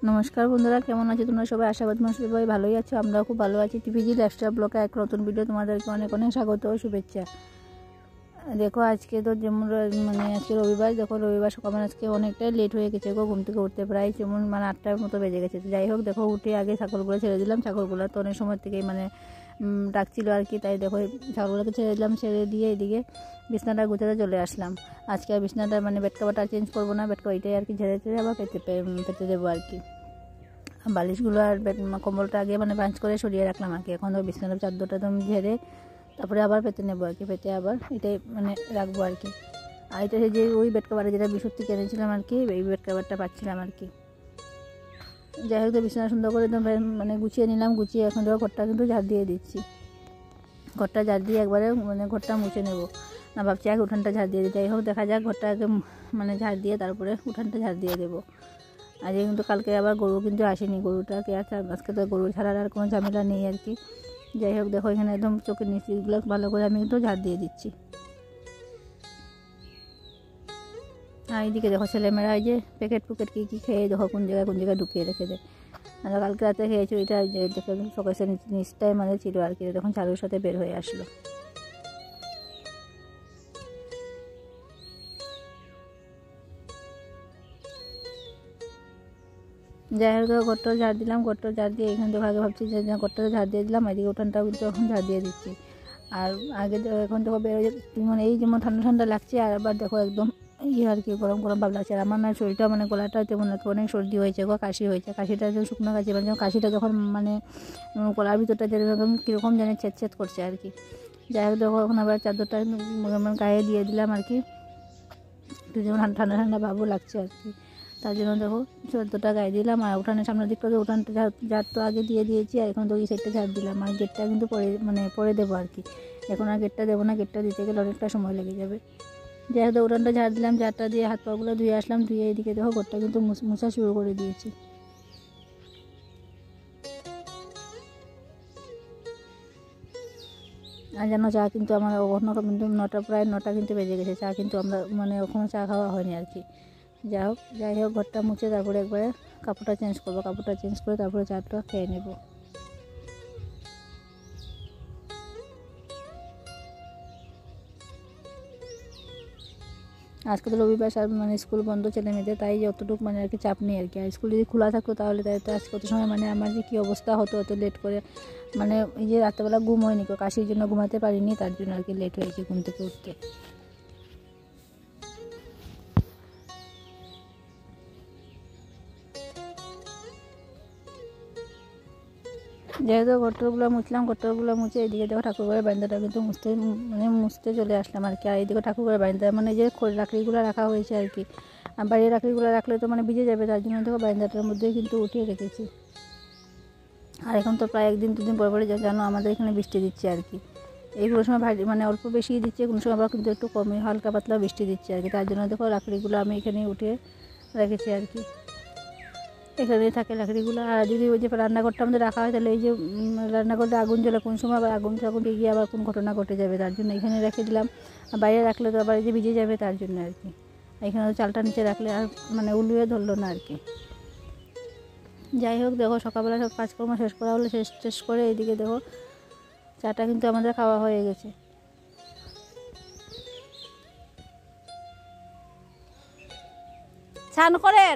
নমস্কার বন্ধুরা, কেমন আছো তোমরা সবাই? আশা করি তোমরা সবাই ভালোই আছো। আমরাও খুব ভালো আছি। টিভিজি লাইফস্টাইল ব্লগে এক নতুন ভিডিও তোমাদেরকে অনেক অনেক স্বাগত ও শুভেচ্ছা। দেখো আজকে তো যেমন আজকে রবিবার, দেখো রবিবার সকালে আজকে অনেকটাই লেট হয়ে গেছে গো। ঘুম থেকে উঠতে প্রায় যেমন 8টার মতো বেজে গেছে। যাই হোক, দেখো উঠে আগে ছাগলগুলো ছেড়ে দিলাম। ছাগলগুলো তো অনেক সময় থেকেই ডাকছিল আর কি, তাই দেখো ছাগলগুলোকে ছেড়ে দিলাম। ছেড়ে দিয়ে এদিকে বিছনাটা গুছাতে চলে আসলাম। আজকে আর বিছনাটা বেড কভারটা চেঞ্জ করবো না, বেড কভারটাই আর কি ঝেড়ে ছেড়ে আবার পেতে দেবো আর কি। বালিশগুলো আর কম্বলটা আগে ভাঁজ করে সরিয়ে রাখলাম আর কি। এখন তো বিছানার চাদরটা একদম ঝেড়ে তারপরে আবার পেতে নেবো আর কি। পেতে আবার এটাই রাখবো আর কি। আর এটা যে ওই বেড কভারে যেটা বিশুদ্ধি কিনেছিলাম আর কি, এই বেড কভারটা পাচ্ছিলাম আর কি। যাই হোক, তো বিছানা সুন্দর করে একদম গুছিয়ে নিলাম। গুছিয়ে এখন ধরো ঘরটা কিন্তু ঝাড় দিয়ে দিচ্ছি। ঘরটা ঝাড় দিয়ে একবারে ঘরটা মুছে নেবো না, ভাবছি আগে উঠানটা ঝাড় দিয়ে দিই। যাই হোক, দেখা যাক, ঘরটা আগে ঝাড় দিয়ে তারপরে উঠানটা ঝাড় দিয়ে দেবো। আজকে কিন্তু কালকে আবার গরু কিন্তু আসেনি। গরুটাকে আজকে তো গরু ছাড়ার আর কোনো ঝামেলা নেই আর কি। যাই হোক, দেখো এখানে একদম চোখের নিচগুলো ভালো করে আমি কিন্তু ঝাড় দিয়ে দিচ্ছি। আর এইদিকে দেখো ছেলেমেয়েরা এই যে প্যাকেট কী খেয়ে দেখো কোন জায়গায় ঢুকিয়ে রেখে দেয়। কালকে রাতে খেয়েছি এটা শোকেসের নিচটাই ছিল আর কি। তখন চালুর সাথে বের হয়ে আসলো। যাই হোক, ঘরটা ঝাড় দিলাম। ঘরটা ঝাড় দিয়ে এখান থেকে আগে ভাবছি যে ঘরটা ঝাড় দিয়ে দিলাম, এদিকে উঠানটাও কিন্তু এখন ঝাড় দিয়ে দিচ্ছি। আর আগে এখন দেখো বেরোয় এই যেমন ঠান্ডা ঠান্ডা লাগছে, আর আবার দেখো একদম আর কি গরম গরম ভাব লাগছে। আর আমার শরীরটা গলাটা তেমন অনেক সর্দি হয়েছে গো, কাশি হয়েছে। কাশিটা একদম শুকনো কাশি, কাশিটা যখন গলার ভিতরটা যেরকম কীরকম জানি ছেদ করছে আর কি। যাই হোক, দেখো এখন আবার চাদরটা গায়ে দিয়ে দিলাম আর কি। একটু যেমন ঠান্ডা ঠান্ডা ভাবও লাগছে আর কি, তার জন্য দেখো চাদরটা গায়ে দিলাম। আর উঠানের সামনের দিকটা তো উঠানটা ঝাড় তো আগে দিয়ে দিয়েছি, আর এখন তো এই সাইডটা ঝাড় দিলাম। আর গেটটা কিন্তু পরে দেবো আর কি। এখন আর গেটটা দেবো না, গেটটা দিতে গেলে অনেকটা সময় লেগে যাবে। যাই হোক, উঠানটা ঝাড় দিলাম। ঝাড়টা দিয়ে হাত পাগুলো ধুয়ে আসলাম। ধুয়ে এদিকে দেখো ঘরটা কিন্তু মুছা শুরু করে দিয়েছি। আর জানো, চা কিন্তু আমার ওখানে কিন্তু প্রায় 9টা কিন্তু বেজে গেছে। চা কিন্তু আমরা ওখানে চা খাওয়া হয়নি আর কি। যাই হোক ঘরটা মুছে তারপরে একবারে কাপড়টা চেঞ্জ করবো। কাপড়টা চেঞ্জ করে তারপরে চাটা খেয়ে নেব। আজকে তো রবিবার, স্কুল বন্ধ ছেলে মেয়েদের, তাই যতটুকু আর কি চাপ নেই আর কি। আর স্কুল যদি খোলা থাকতো তাহলে তাই তো আজকে কত সময় আমার যে কী অবস্থা হতো, অত লেট করে এই যে রাত্রেবেলা ঘুম হয়নি, কাশির জন্য ঘুমাতে পারিনি, তার জন্য আর কি লেট হয়েছে ঘুম থেকে উঠতে। যেহেতু ঘরটাগুলো মুছলাম, ঘরটাগুলো মুছে এদিকে দেখো ঠাকুরঘরের বারান্দাটা কিন্তু মুছতে চলে আসলাম আর কি। আর এইদিকে ঠাকুরঘরের বারান্দা যে লাকড়িগুলো রাখা হয়েছে আর কি। আর বাইরে লাকড়িগুলো রাখলে তো ভিজে যাবে, তার জন্য দেখো বারান্দাটার মধ্যে কিন্তু উঠিয়ে রেখেছি। আর এখন তো প্রায় 1 দিন 2 দিন পর পরে জানো আমাদের এখানে বৃষ্টি দিচ্ছে আর কি। এইগুলো সময় ভারী অল্প বেশি দিচ্ছে, কোনো সময় আবার কিন্তু একটু কমে হালকা পাতলা বৃষ্টি দিচ্ছে আর কি। তার জন্য দেখো লাকড়িগুলো আমি এখানে উঠিয়ে রেখেছি আর কি। এখানেই থাকে লাকড়িগুলো। আর যদি ওই যে রান্নাঘরটা আমাদের রাখা হয়, তাহলে এই যে রান্নাঘরটা আগুন জ্বলে, কোন সময় আবার আগুন গিয়ে আবার কোন ঘটনা ঘটে যাবে, তার জন্য এখানে রেখে দিলাম। আর বাইরে রাখলে তো আবার এই যে ভিজে যাবে, তার জন্য আর কি। এখানে চালটা নিচে রাখলে আর উলিয়ে ধরলো না আর কি। যাই হোক, দেখো সকালবেলা সব কাজকর্ম শেষ করা হলো। শেষ করে এইদিকে দেখো চাটা কিন্তু আমাদের খাওয়া হয়ে গেছে। স্নান করে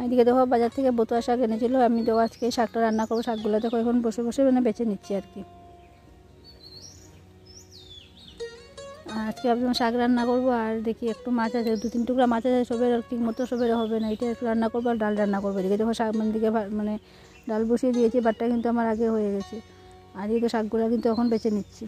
এদিকে দেখো বাজার থেকে বতুয়া শাক এনেছিল। আমি দেখো আজকে শাকটা রান্না করবো। শাকগুলো দেখো এখন বসে বসে বেছে নিচ্ছি আর কি। আজকে ভাবছিলাম শাক রান্না করবো, আর দেখি একটু মাছ আছে, 2-3 টুকরা মাছ আছে। সবের ঠিক মতো সবের হবে না, এটা একটু রান্না করবো। আর ডাল রান্না করবো। এদিকে দেখো শাক দিকে ডাল বসিয়ে দিয়েছি। ভাতটা কিন্তু আমার আগে হয়ে গেছে। আর এদিকে শাকগুলো কিন্তু এখন বেছে নিচ্ছি।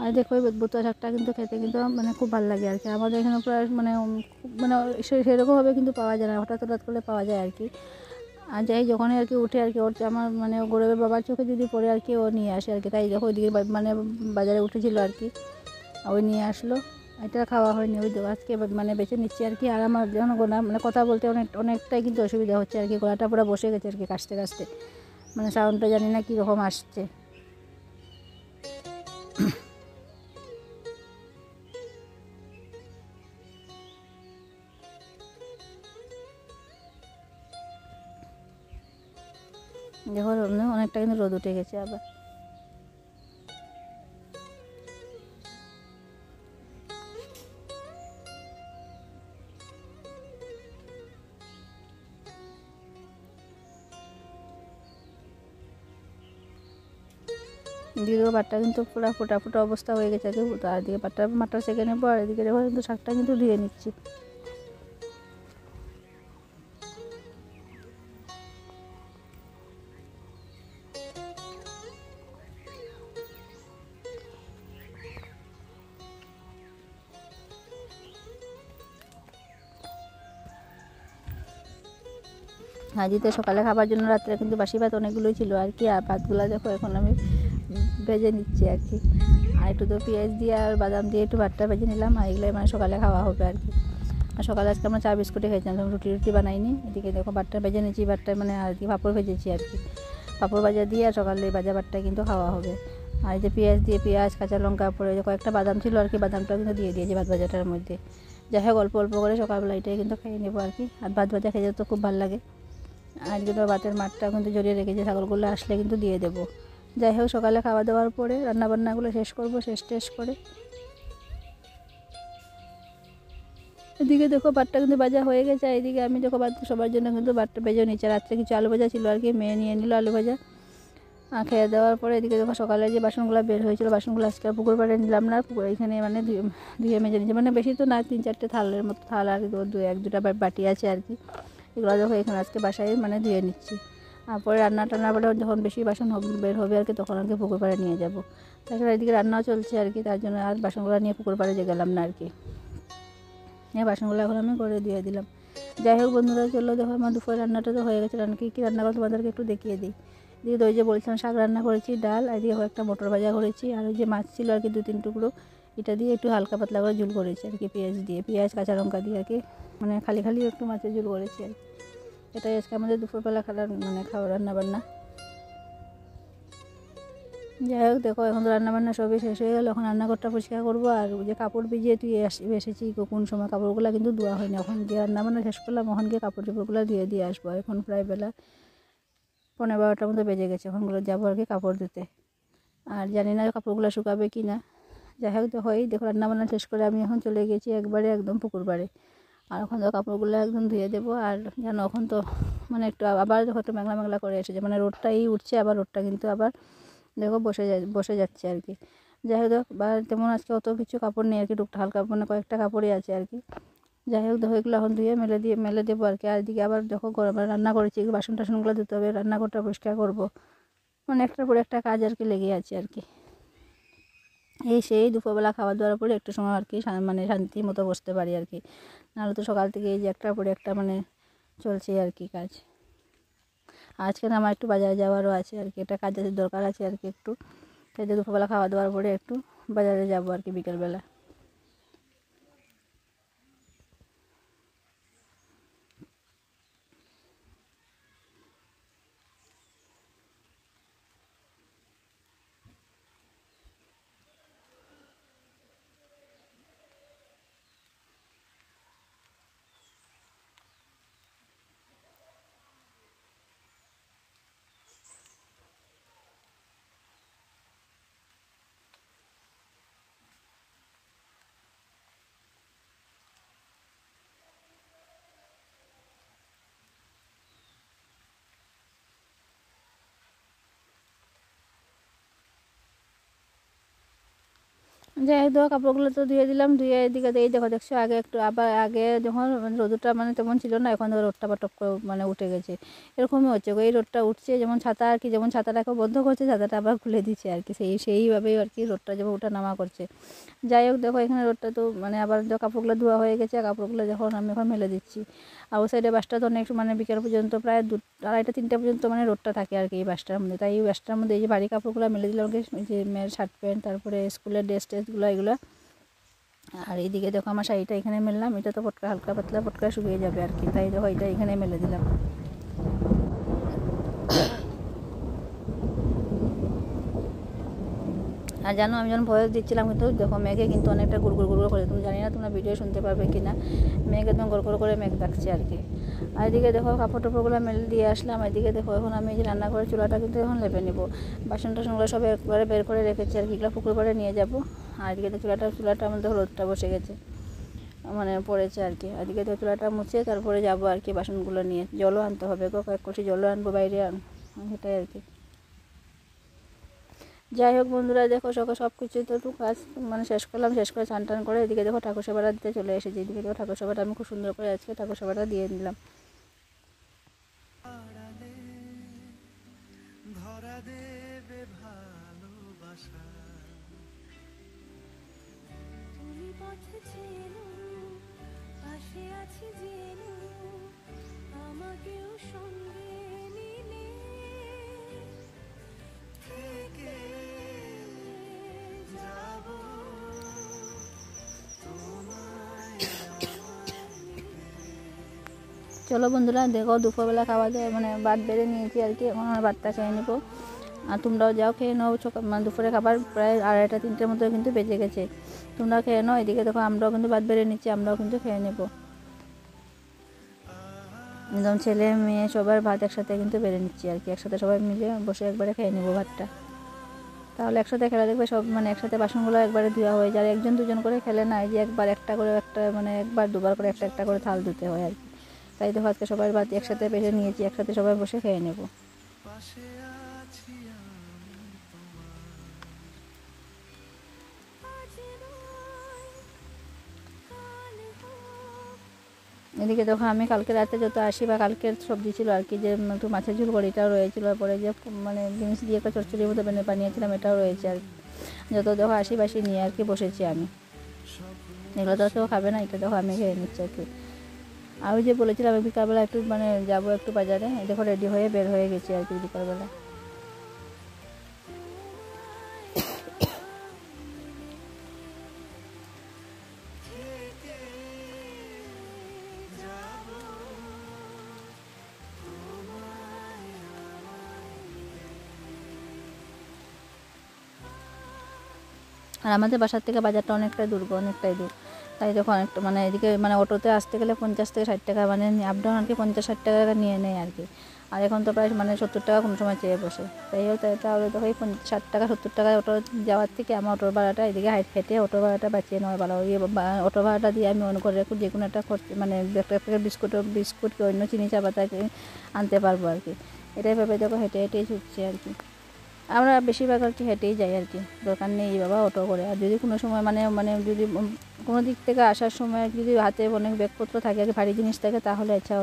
আর দেখো বতুয়া শাকটা কিন্তু খেতে কিন্তু খুব ভালো লাগে আর কি। আমাদের এখানে প্রায় সেরকমভাবে কিন্তু পাওয়া যায় না, হঠাৎ করে পাওয়া যায় আর কি। আর যাই যখনই আর কি উঠে আর কি, ওর আমার গৌরবের বাবার চোখে যদি পড়ে আর কি, ও নিয়ে আসে আর কি। তাই দেখো ওইদিকে বাজারে উঠেছিল আর কি, ওই নিয়ে আসলো। এটা খাওয়া হয়নি, ওই আজকে মানে বেছে নিচ্ছি আর কি। আর আমার যখন গোনা মানে কথা বলতে অনেকটাই কিন্তু অসুবিধা হচ্ছে আর কি, গলাটা পুরো বসে গেছে আর কি কাশতে কাশতে, মানে সাউন্ডটা জানি না কীরকম আসছে। দেখো অনেকটা কিন্তু রোদ উঠে গেছে আবার। এদিকে পাটটা কিন্তু পুরো ফোটা ফোটা অবস্থা হয়ে গেছে আর কি। আর এদিকে মাটটা সেঁকে নেবো, আর এদিকে দেখো কিন্তু শাকটা কিন্তু ধুয়ে নিচ্ছি। আজকে সকালে খাবার জন্য রাত্রে কিন্তু বাসি ভাত অনেকগুলোই ছিল আর কি। আর ভাতগুলো দেখো এখন আমি ভেজে নিচ্ছি আর কি। আর একটু তো পেঁয়াজ দিয়ে আর বাদাম দিয়ে একটু ভাতটা ভেজে নিলাম, আর এগুলোই মানে সকালে খাওয়া হবে আর কি। আর সকালে আজকে আমরা চা বিস্কুটে খেয়েছিলাম, রুটি বানাইনি। এদিকে দেখো ভাতটা ভেজে নিচ্ছি, ভাতটা মানে আর কি পাঁপড় ভেজেছি আর কি। পাঁপড় ভাজা দিয়ে আর সকালে ভাজা ভাতটা কিন্তু খাওয়া হবে। আর এই যে পেঁয়াজ কাঁচা লঙ্কা পরে যে কয়েকটা বাদাম ছিল আর কি, বাদামটাও কিন্তু দিয়ে দিয়েছি ভাত ভাজাটার মধ্যে। যাই হোক অল্প অল্প করে সকালবেলা এটাই কিন্তু খেয়ে নেবো আর কি। আর ভাত ভাজা খেতে তো খুব ভালো লাগে। আর কিন্তু ভাতের মাঠটা কিন্তু জড়িয়ে রেখেছি, ছাগলগুলো আসলে কিন্তু দিয়ে দেবো। যাই হোক সকালে খাওয়া দাওয়ার পরে রান্নাবান্নাগুলো শেষ করবো, শেষ করে এদিকে দেখো ভাতটা কিন্তু ভাজা হয়ে গেছে। আর এদিকে আমি দেখো ভাত সবার জন্য কিন্তু ভাতটা ভেজে নিচ্ছি। রাত্রে কিছু আলু ভাজা ছিল আর কি, মেয়ে নিয়ে নিল আলু ভাজা। খেয়ে দেওয়ার পরে এদিকে দেখো সকালে যে বাসনগুলো বের হয়েছিল, বাসনগুলো আজকে পুকুর পাড়ে নিলাম না, পুকুর এখানে মানে ধুয়ে মেজে নিচ্ছি। মানে বেশি তো না, 3-4টে থালের মতো থাল আর এক-দুটা বাটি আছে আর কি। এগুলো দেখো এখানে আজকে বাসায় মানে ধুয়ে নিচ্ছি। আর পরে টান্নার পরে যখন বেশি বাসন বের হবে আর কি, তখন আর কি পুকুর পাড়ে নিয়ে যাবো। তাছাড়া এদিকে রান্নাও চলছে আর কি, তার জন্য আর বাসনগুলো নিয়ে পুকুর পাড়ে যে গেলাম না আর কি। এই বাসনগুলো এখন আমি করে দিয়ে দিলাম। যাই হোক বন্ধুরা, চলো দেখো আমার দুপুরে রান্নাটা তো হয়ে গেছে। কী রান্না করো তোমাদেরকে একটু দেখিয়ে দিই। এদিকে ওই যে বলছিলাম শাক রান্না করেছি, ডাল, আর দিয়ে একটা মটর ভাজা করেছি। আর ওই যে মাছ ছিল আর কি 2-3 টুকরো, এটা দিয়ে একটু হালকা পাতলা করে ঝোল করেছি আর কি, পেঁয়াজ কাঁচা লঙ্কা দিয়ে আর কি, মানে খালি একটু মাছের ঝোল করেছি আর কি। এটাই আজকে আমাদের দুপুরবেলা খাওয়া রান্নাবান্না। যাই হোক দেখো এখন তো রান্নাবান্না সবই শেষ হয়ে গেল। এখন রান্নাঘরটা পরিষ্কার করবো। আর যে কাপড় ভিজিয়ে এসেছি কোন সময়, কাপড়গুলো কিন্তু ধোয়া হয়নি। এখন গিয়ে রান্নাবান্না শেষ করলাম, এখন গিয়ে কাপড় চোপড়গুলো দিয়ে আসবো। এখন প্রায় বেলা 11:30টার মতো বেজে গেছে। এখনগুলো যাবো আর কি কাপড় দিতে। আর জানি না কাপড়গুলো শুকাবে কি না। যাই হোক দেখো রান্নাবান্না শেষ করে আমি এখন চলে গেছি একবারে একদম পুকুর পাড়ে। আর এখন তো কাপড়গুলো একদম ধুয়ে দেবো। আর জানো এখন তো মানে একটু আবার দেখো একটু মেঘলা করে এসেছে, মানে রোদটাই উঠছে, আবার রোদটা কিন্তু আবার দেখো বসে যাচ্ছে আর কি। যাই হোক বা তেমন আজকে অত কিছু কাপড় নেই আর কি, টুকটা হালকা মানে কয়েকটা কাপড়ই আছে আর কি। যাই হোক দেখো এগুলো এখন ধুয়ে মেলে দেবো আর কি। আর এদিকে আবার দেখো রান্না করেছি, বাসন টাসনগুলো ধুতে হবে, রান্নাঘরটা পরিষ্কার করবো, মানে একটার পর একটা কাজ আর কি লেগে আছে আর কি। সেই দুপুরবেলা খাওয়া দাওয়ার পরে একটু সময় আর কি মানে শান্তি মতো বসতে পারি আর কি। নাহলে তো সকাল থেকে এই যে একটার পরে একটা মানে চলছে আর কি কাজ। আজকে না আমার একটু বাজারে যাওয়ারও আছে আর কি, একটা কাজের দরকার আছে আর কি একটু। তাই দুপুরবেলা খাওয়া দাওয়ার পরে একটু বাজারে যাবো আর কি বিকেলবেলা। যাই হোক কাপড়গুলো তো ধুয়ে দিলাম, ধুয়ে এদিকে এই দেখছো আগে যখন রোদটা মানে তেমন ছিল না, এখন রোদটা টপ করে মানে উঠে গেছে। এরকমই হচ্ছে, এই রোদটা উঠছে যেমন ছাতা আর কি, যেমন ছাতাটাকে বন্ধ করছে, ছাতাটা আবার খুলে দিচ্ছে আর কি, সেইভাবেই আর কি রোদটা যেমন ওঠা নামা করছে। যাই হোক দেখো এখানে রোদটা তো মানে আবার কাপড়গুলো ধোয়া হয়ে গেছে, কাপড়গুলো যখন আমি এখন মেলে দিচ্ছি। আর ওই সাইডে বাসটা তো অনেক মানে বিকেল পর্যন্ত প্রায় 2-2:30-3টা পর্যন্ত মানে রোদটা থাকে আর কি এই বাসটার মধ্যে। তাই এই বাসটার মধ্যে এই যে ভারী কাপড়গুলো মেলে দিলাম, যে মেয়ের শার্ট প্যান্ট, তারপরে স্কুলের ড্রেসগুলো এগুলো আর এইদিকে দেখো আমার শাড়িটা এখানে মেললাম, এটা তো পটকা হালকা পাতলা পটকা শুকিয়ে যাবে আর কি, তাই দেখো এটা এখানে মেলে দিলাম। আর জানো আমি যখন ভয়েস দিচ্ছিলাম কিন্তু দেখো মেঘে কিন্তু অনেকটা গুড়গুড় গুড়গুড় করে, তুমি জানি না তোমরা ভিডিও শুনতে পারবে কি না, মেঘ একদম গড়গড় করে মেঘ ডাকছে আর কি। আর এদিকে দেখো কাপড় টাপড়গুলো মেলে দিয়ে আসলাম। এদিকে দেখো এখন আমি এই যে রান্নাঘরের চুলাটা কিন্তু এখন লেপে নেবো, বাসন টাসনগুলো সব একবারে বের করে রেখেছি আর কি, এগুলো পুকুর পাড়ে নিয়ে যাবো। আর এদিকে চুলাটা আমাদের রোদটা বসে গেছে, মানে পড়েছে আর কি। এদিকে তো চুলাটা মুছে তারপরে যাবো আর কি বাসনগুলো নিয়ে, জলও আনতে হবে গো, কয়েক কষি জলও আনবো বাইরে, সেটাই আর কি। যাই হোক বন্ধুরা দেখো সব কিছু তো একটু কাজ মানে শেষ করলাম, শেষ করে স্নান টান করে এদিকে দেখো ঠাকুর সেবাটা দিতে চলে এসেছি। এদিকে দেখো ঠাকুর সেবাটা আমি খুব সুন্দর করে আজকে ঠাকুর সেবাটা দিয়ে দিলাম। চলো বন্ধুরা দেখো দুপুরবেলা খাওয়া দাওয়া মানে ভাত বেড়ে নিয়েছি আর কি, এখন আমার ভাতটা খেয়ে নেবো। আর তোমরাও যাও খেয়ে নাও, মানে দুপুরে খাবার প্রায় 2:30-3টের মতো কিন্তু বেজে গেছে, তোমরাও খেয়ে নাও। এদিকে দেখো আমরাও কিন্তু ভাত বেড়ে নিচ্ছি, আমরাও কিন্তু খেয়ে নেবো। একদম ছেলে মেয়ে সবার ভাত একসাথে কিন্তু বেড়ে নিচ্ছি আর কি, একসাথে সবাই মিলে বসে একবারে খেয়ে নেবো ভাতটা, তাহলে একসাথে খেলা দেখবে সব মানে একসাথে বাসনগুলো একবারে ধোয়া হয়ে যায়। একজন দুজন করে খেলে না, এই যে একবার একটা করে একটা মানে একবার দুবার করে একটা একটা করে থাল ধুতে হয় আর কি। তাই দেখো আজকে সবাই ভাত একসাথে বেড়ে নিয়েছি, একসাথে সবাই বসে খেয়ে নেব। এদিকে দেখো আমি কালকে রাতে যত আসি বা কালকের সবজি ছিল আর কি, যে একটু মাছের ঝোল করে এটাও রয়েছিল, পরে যে মানে জিনিস দিয়ে একটা চচ্চড়ির মতো বানিয়েছিলাম এটাও রয়েছে আর কি। যত দেখো আসি বাসি নিয়ে আর কি বসেছি আমি, এগুলো তো কেউ খাবে না, এটা দেখো আমি খেয়ে নিচ্ছি আর কি। আর ওই যে বলেছিলাম বিকালবেলা একটু মানে যাবো একটু বাজারে, দেখো রেডি হয়ে বের হয়ে গেছি আর কি বিকালবেলা। আর আমাদের বাসার থেকে বাজারটা অনেকটাই দূর, তাই দেখো অনেকটা মানে এদিকে মানে অটোতে আসতে গেলে 50 থেকে 60 টাকা মানে আপ ডাউন আর কি 50-60 টাকা নিয়ে নেয় আর কি। আর এখন তো প্রায় মানে 70 টাকা কোনো সময় চেয়ে বসে, তাই তাহলে দেখো এই 60 টাকা 70 টাকায় অটো যাওয়ার থেকে আমার অটোর ভাড়াটা এদিকে হেঁটে অটো ভাড়াটা বাঁচিয়ে নেওয়া ভালো। অটো ভাড়াটা দিয়ে আমি মনে করে রাখি যে কোনো একটা মানে একটা বিস্কুট কি অন্য চিনি চা পাতা আনতে পারবো আর কি, এটাই ভেবে দেখো হেঁটেই ছুটছি আর কি। আমরা বেশিরভাগ আর কি হেঁটেই যাই আর কি, দরকার নেই বাবা অটো করে। আর যদি কোনো সময় মানে যদি কোনো দিক থেকে আসার সময় যদি হাতে অনেক ব্যাগপত্র থাকে আর কি, ভারী জিনিস থাকে, তাহলে আচ্ছা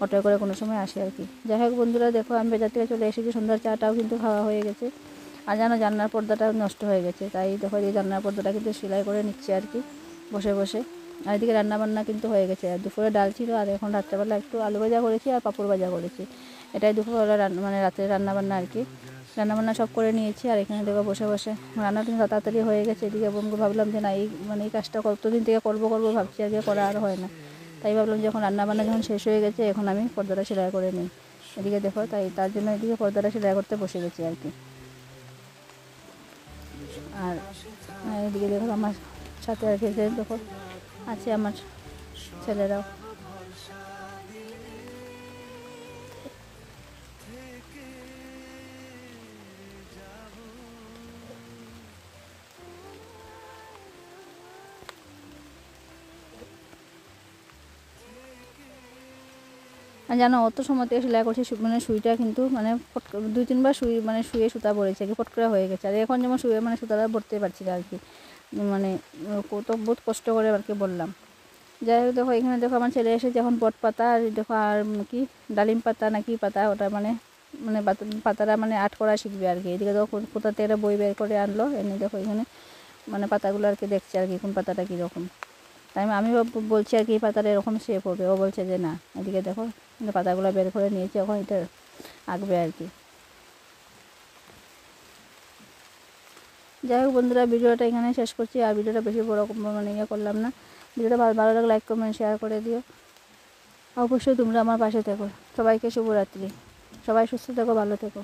অটো করে কোনো সময় আসে আর কি। যাই হোক বন্ধুরা দেখো আমি বাজার থেকে চলে এসেছি, সন্ধ্যার চাটাও কিন্তু খাওয়া হয়ে গেছে। আর জানো জানলার পর্দাটা নষ্ট হয়ে গেছে, তাই দেখো এই জানলার পর্দাটা কিন্তু সেলাই করে নিচ্ছে আর কি বসে বসে। আর এদিকে রান্নাবান্না কিন্তু হয়ে গেছে, আর দুপুরে ডাল ছিল, আর এখন রাত্রেবেলা একটু আলু ভাজা করেছি আর পাঁপড় ভাজা করেছি, এটাই দুপুরবেলা মানে রাতের রান্নাবান্না আর কি। রান্নাবান্না সব করে নিয়েছি, আর এখানে দেখো বসে বসে রান্নাটা তাড়াতাড়ি হয়ে গেছে। এদিকে ভাবলাম যে না এই কাজটা কতদিন থেকে করবো ভাবছি, আগে করা আর হয় না, তাই ভাবলাম যখন রান্নাবান্না যখন শেষ হয়ে গেছে এখন আমি পর্দাটা সেলাই করে নিই। এদিকে দেখো তার জন্য এদিকে পর্দাটা সেলাই করতে বসে গেছি আর কি। আর এদিকে দেখো আমার সাথে আর কি দেখো আছে আমার ছেলেরাও। আর জানো অত সময় থেকে সেলাই করছি, মানে সুইটা কিন্তু মানে 2-3 বার শুয়ে সুতা পড়েছে আর কি, ফট করে হয়ে গেছে। আর এখন যেমন শুয়ে মানে সুতাটা ভরতে পারছি না আর কি, মানে কত বহুত কষ্ট করে আর কি বললাম। যাই হোক দেখো এখানে দেখো আমার ছেলে এসেছে এখন বট পাতা, আর দেখো আর কি ডালিম পাতা নাকি পাতা ওটা মানে পাতাটা মানে আর্ট করা শিখবে আর কি। এদিকে দেখো কোথা থেকে একটা বই বের করে আনলো, এনে দেখো এখানে মানে পাতাগুলো আর কি দেখছে আর কি কোন পাতাটা কীরকম। তাই আমি বলছি আর কি এই পাতাটা এরকম শেপ হবে, ও বলছে যে না। এদিকে দেখো পাতাগুলো বের করে নিয়েছি, এখন এটা আঁকবে আর কি। যাই হোক বন্ধুরা, ভিডিওটা এখানে শেষ করছি। আর ভিডিওটা বেশি বড় মানে ইয়ে করলাম না। ভিডিওটা ভালো লাগলে লাইক কমেন্ট শেয়ার করে দিও। অবশ্যই তোমরা আমার পাশে থেকো। সবাইকে শুভরাত্রি। সবাই সুস্থ থেকো, ভালো থেকো।